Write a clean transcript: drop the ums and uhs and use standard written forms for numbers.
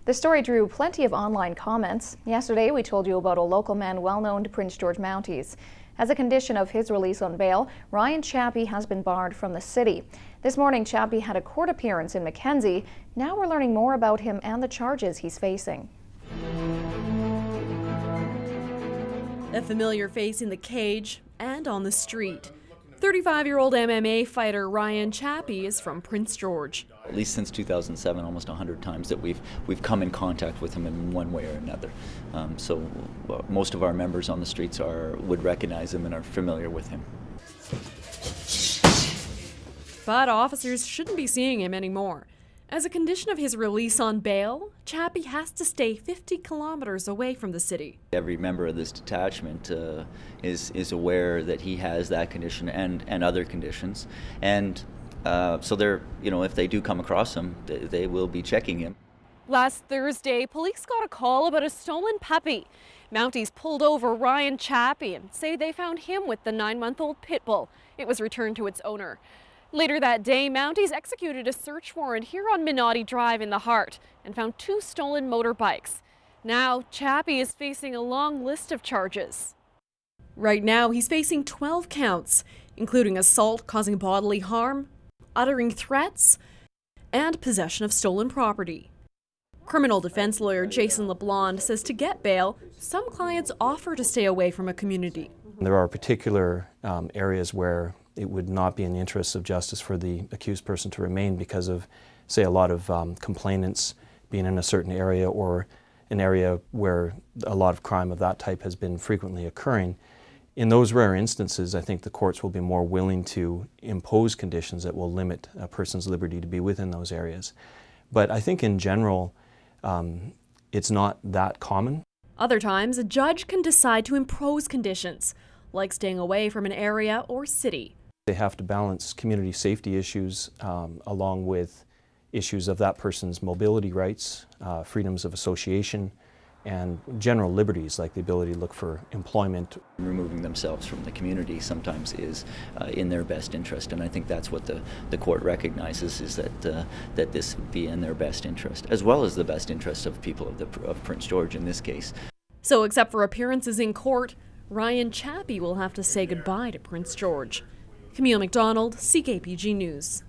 The story drew plenty of online comments. Yesterday, we told you about a local man well known to Prince George Mounties. As a condition of his release on bail, Ryan Chiappe has been barred from the city. This morning, Chiappe had a court appearance in Mackenzie. Now we're learning more about him and the charges he's facing. A familiar face in the cage and on the street. 35-year-old MMA fighter Ryan Chiappe is from Prince George. At least since 2007, almost 100 times that we've come in contact with him in one way or another. So most of our members on the streets would recognize him and are familiar with him. But officers shouldn't be seeing him anymore. As a condition of his release on bail, Chiappe has to stay 50 kilometers away from the city. Every member of this detachment is aware that he has that condition and other conditions, and so they're, if they do come across him, they will be checking him. Last Thursday, police got a call about a stolen puppy. Mounties pulled over Ryan Chiappe and say they found him with the 9-month-old pit bull. It was returned to its owner. Later that day, Mounties executed a search warrant here on Minotti Drive in the Heart and found 2 stolen motorbikes. Now, Chiappe is facing a long list of charges. Right now, he's facing 12 counts, including assault causing bodily harm, uttering threats, and possession of stolen property. Criminal defense lawyer Jason LeBlond says to get bail, some clients offer to stay away from a community. There are particular areas where it would not be in the interests of justice for the accused person to remain because of, say, a lot of complainants being in a certain area or an area where a lot of crime of that type has been frequently occurring. In those rare instances, I think the courts will be more willing to impose conditions that will limit a person's liberty to be within those areas. But I think in general, it's not that common. Other times, a judge can decide to impose conditions, like staying away from an area or city. They have to balance community safety issues along with issues of that person's mobility rights, freedoms of association, and general liberties like the ability to look for employment. Removing themselves from the community sometimes is in their best interest, and I think that's what the court recognizes, is that this would be in their best interest, as well as the best interest of people of Prince George in this case. So except for appearances in court, Ryan Chiappe will have to say goodbye to Prince George. Camille McDonald, CKPG News.